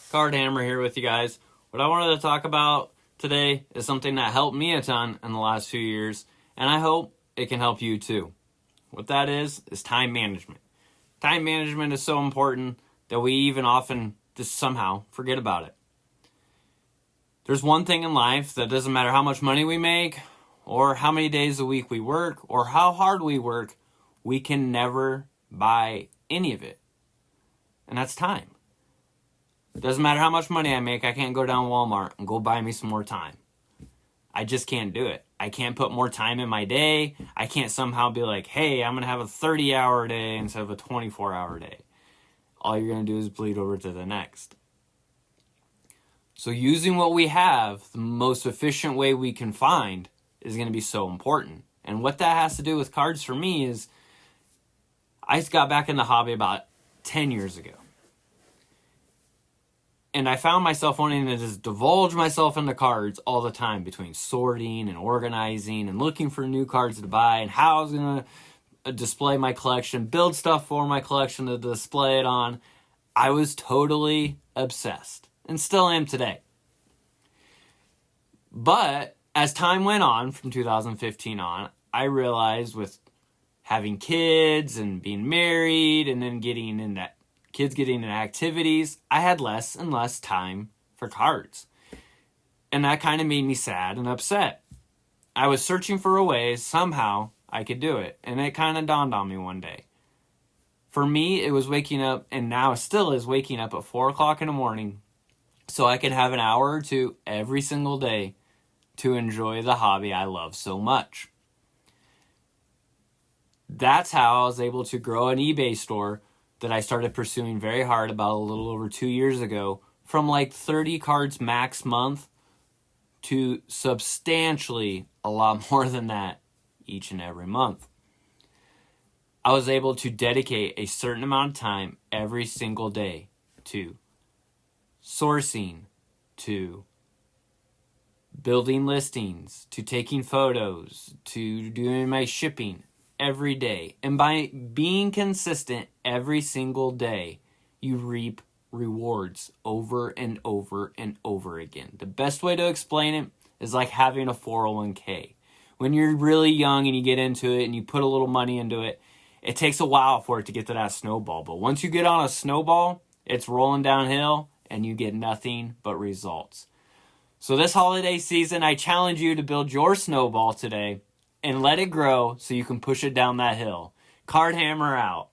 Card Hammer here with you guys. What I wanted to talk about today is something that helped me a ton in the last few years, and I hope it can help you too. What that is time management. Time management is so important that we even often just somehow forget about it. There's one thing in life that doesn't matter how much money we make, or how many days a week we work, or how hard we work, we can never buy any of it. And that's time. It doesn't matter how much money I make, I can't go down Walmart and go buy me some more time. I just can't do it. I can't put more time in my day. I can't somehow be like, hey, I'm going to have a 30-hour day instead of a 24-hour day. All you're going to do is bleed over to the next. So using what we have, the most efficient way we can find, is going to be so important. And what that has to do with cards for me is, I got back in the hobby about 10 years ago. And I found myself wanting to just divulge myself into cards all the time, between sorting and organizing and looking for new cards to buy and how I was going to display my collection, build stuff for my collection to display it on. I was totally obsessed and still am today. But as time went on, from 2015 on, I realized with having kids and being married and then getting into kids getting in activities, I had less and less time for cards. And that kind of made me sad and upset. I was searching for a way somehow I could do it. And it kind of dawned on me one day. For me, it was waking up, and now it still is waking up at 4 o'clock in the morning so I could have an hour or two every single day to enjoy the hobby I love so much. That's how I was able to grow an eBay store that I started pursuing very hard about a little over 2 years ago, from like 30 cards max month to substantially a lot more than that each and every month. I was able to dedicate a certain amount of time every single day to sourcing, to building listings, to taking photos, to doing my shipping every day. And by being consistent every single day, you reap rewards over and over and over again. The best way to explain it is like having a 401k. When you're really young and you get into it and you put a little money into it, it takes a while for it to get to that snowball. But once you get on a snowball, it's rolling downhill and you get nothing but results. So this holiday season, I challenge you to build your snowball today and let it grow so you can push it down that hill. Card Hammer out.